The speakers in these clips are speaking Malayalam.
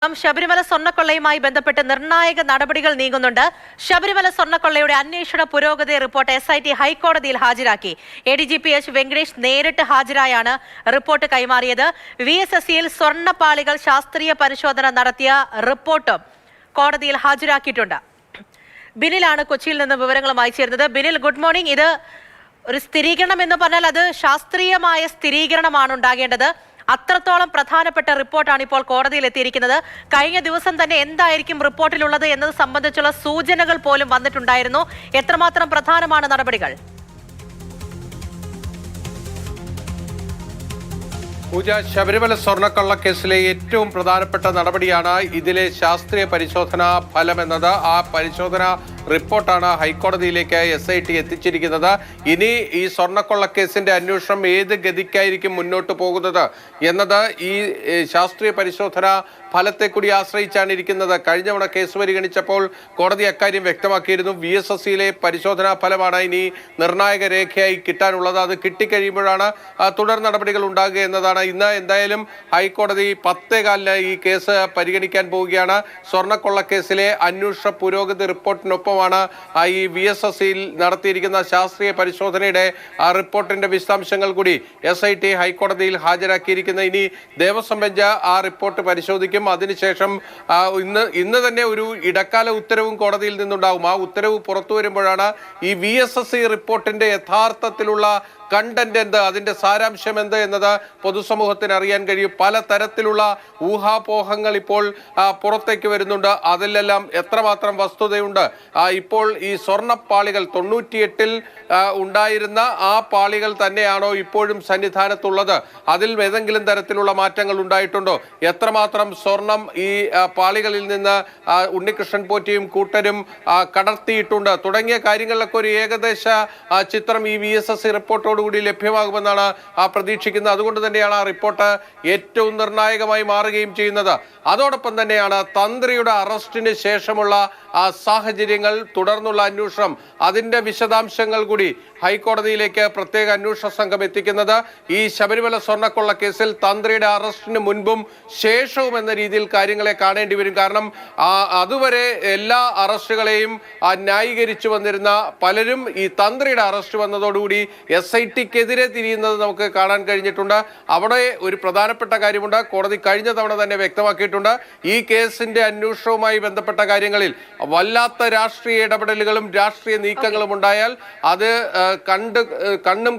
ശബരിമല സ്വർണ്ണക്കൊള്ളയുമായി ബന്ധപ്പെട്ട് നിർണായക നടപടികൾ നീങ്ങുന്നുണ്ട്. ശബരിമല സ്വർണ്ണക്കൊള്ളയുടെ അന്വേഷണ പുരോഗതി റിപ്പോർട്ട് SIT ഹൈക്കോടതിയിൽ ഹാജരാക്കി. ADGP H വെങ്കടേഷ് നേരിട്ട് ഹാജരായാണ് റിപ്പോർട്ട് കൈമാറിയത്. VSSCയിൽ സ്വർണ്ണപ്പാളികൾ ശാസ്ത്രീയ പരിശോധന നടത്തിയ റിപ്പോർട്ട് കോടതിയിൽ ഹാജരാക്കിയിട്ടുണ്ട്. ബിനിലാണ് കൊച്ചിയിൽ നിന്ന് വിവരങ്ങളുമായി ചേർന്നത്. Binil, good morning. ഇത് ഒരു സ്ഥിരീകരണം എന്ന് പറഞ്ഞാൽ അത് ശാസ്ത്രീയമായ സ്ഥിരീകരണമാണ് ഉണ്ടാകേണ്ടത്. അത്രത്തോളം പ്രധാനപ്പെട്ട റിപ്പോർട്ടാണ് ഇപ്പോൾ കോടതിയിൽ എത്തിയിരിക്കുന്നത്. കഴിഞ്ഞ ദിവസം തന്നെ എന്തായിരിക്കും റിപ്പോർട്ടിലുള്ളത് എന്നത് സംബന്ധിച്ചുള്ള സൂചനകൾ പോലും വന്നിട്ടുണ്ടായിരുന്നു. എത്രമാത്രം പ്രധാനമാണ് നടപടികൾ? പൂജ, ശബരിമല സ്വർണ്ണക്കള്ള കേസിലെ ഏറ്റവും പ്രധാനപ്പെട്ട നടപടിയാണ് ഇതിലെ ശാസ്ത്രീയ പരിശോധനാ ഫലം എന്നത്. ആ പരിശോധന റിപ്പോർട്ടാണ് ഹൈക്കോടതിയിലേക്ക് SIT എത്തിച്ചിരിക്കുന്നത്. ഇനി ഈ സ്വർണ്ണക്കൊള്ളക്കേസിന്റെ അന്വേഷണം ഏത് ഗതിക്കായിരിക്കും മുന്നോട്ട് പോകുന്നത് എന്നത് ഈ ശാസ്ത്രീയ പരിശോധന ഫലത്തെ കൂടി ആശ്രയിച്ചാണ് ഇരിക്കുന്നത്. കഴിഞ്ഞ തവണ കേസ് പരിഗണിച്ചപ്പോൾ കോടതി അക്കാര്യം വ്യക്തമാക്കിയിരുന്നു. VSSCയിലെ പരിശോധനാ ഫലമാണ് ഇനി നിർണായക രേഖയായി കിട്ടാനുള്ളത്. അത് കിട്ടിക്കഴിയുമ്പോഴാണ് തുടർ നടപടികൾ ഉണ്ടാകുക എന്നതാണ്. ഇന്ന് എന്തായാലും ഹൈക്കോടതി 10:15 ഈ കേസ് പരിഗണിക്കാൻ പോവുകയാണ്. സ്വർണ്ണക്കൊള്ളക്കേസിലെ അന്വേഷണ പുരോഗതി റിപ്പോർട്ടിനൊപ്പമാണ് ഈ VSSCയിൽ നടത്തിയിരിക്കുന്ന ശാസ്ത്രീയ പരിശോധനയുടെ റിപ്പോർട്ടിന്റെ വിശദാംശങ്ങൾ കൂടി SIT ഹൈക്കോടതിയിൽ ഹാജരാക്കിയിരിക്കുന്നത്. ഇനി ദേവസ്വം ബെഞ്ച് ആ റിപ്പോർട്ട് പരിശോധിക്കും. അതിനുശേഷം ഇന്ന് തന്നെ ഒരു ഇടക്കാല ഉത്തരവും കോടതിയിൽ നിന്നുണ്ടാവും. ആ ഉത്തരവ് പുറത്തു വരുമ്പോഴാണ് ഈ VSSC റിപ്പോർട്ടിന്റെ യഥാർത്ഥത്തിലുള്ള കണ്ടന്റ് എന്ത്, അതിന്റെ സാരാംശം എന്ത് എന്നത് പൊതുസമൂഹത്തിന് അറിയാൻ കഴിയും. പല തരത്തിലുള്ള ഊഹാപോഹങ്ങൾ ഇപ്പോൾ പുറത്തേക്ക് വരുന്നുണ്ട്. അതിലെല്ലാം എത്രമാത്രം വസ്തുതയുണ്ട്? ഇപ്പോൾ ഈ സ്വർണ്ണപ്പാളികൾ 98-ൽ ഉണ്ടായിരുന്ന ആ പാളികൾ തന്നെയാണോ ഇപ്പോഴും സന്നിധാനത്തുള്ളത്? അതിൽ ഏതെങ്കിലും തരത്തിലുള്ള മാറ്റങ്ങൾ ഉണ്ടായിട്ടുണ്ടോ? എത്രമാത്രം സ്വർണം ഈ പാളികളിൽ നിന്ന് ഉണ്ണികൃഷ്ണൻ പോറ്റിയും കൂട്ടരും കടർത്തിയിട്ടുണ്ട് തുടങ്ങിയ കാര്യങ്ങളിലൊക്കെ ഒരു ഏകദേശ ചിത്രം ഈ VSSC റിപ്പോർട്ടോട് കൂടി ലഭ്യമാകുമെന്നാണ് പ്രതീക്ഷിക്കുന്നത്. അതുകൊണ്ട് തന്നെയാണ് ആ റിപ്പോർട്ട് ഏറ്റവും നിർണായകമായി മാറുകയും ചെയ്യുന്നത്. അതോടൊപ്പം തന്നെയാണ് തന്ത്രിയുടെ അറസ്റ്റിന് ശേഷമുള്ള സാഹചര്യങ്ങൾ, തുടർന്നുള്ള അന്വേഷണം, അതിന്റെ വിശദാംശങ്ങൾ കൂടി ഹൈക്കോടതിയിലേക്ക് പ്രത്യേക അന്വേഷണ സംഘം എത്തിക്കുന്നത്. ഈ ശബരിമല സ്വർണ്ണക്കൊള്ള കേസിൽ തന്ത്രിയുടെ അറസ്റ്റിന് മുൻപും ശേഷവും എന്ന രീതിയിൽ കാര്യങ്ങളെ കാണേണ്ടി വരും. കാരണം അതുവരെ എല്ലാ അറസ്റ്റുകളെയും ന്യായീകരിച്ചു വന്നിരുന്ന പലരും ഈ തന്ത്രിയുടെ അറസ്റ്റ് വന്നതോടുകൂടി SITക്കെതിരെ തിരിയുന്നത് നമുക്ക് കാണാൻ കഴിഞ്ഞിട്ടുണ്ട്. അവിടെ ഒരു പ്രധാനപ്പെട്ട കാര്യമുണ്ട്. കോടതി കഴിഞ്ഞ തവണ തന്നെ വ്യക്തമാക്കിയിട്ടുണ്ട്. ഈ കേസിന്റെ അന്വേഷണവുമായി ബന്ധപ്പെട്ട കാര്യങ്ങളിൽ വല്ലാത്ത രാഷ്ട്രീയ ഇടപെടലുകളും രാഷ്ട്രീയ നീക്കങ്ങളും ഉണ്ടായാൽ അത് കണ്ണും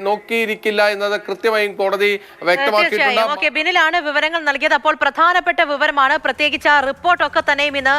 നോക്കിയിരിക്കില്ല എന്നത് കൃത്യമായും കോടതി വ്യക്തമാക്കിയിട്ടുണ്ട്. ബിനിലാണ് വിവരങ്ങൾ നൽകിയത്. അപ്പോൾ പ്രധാനപ്പെട്ട വിവരമാണ്, പ്രത്യേകിച്ച് ആ റിപ്പോർട്ടൊക്കെ തന്നെയും ഇന്ന്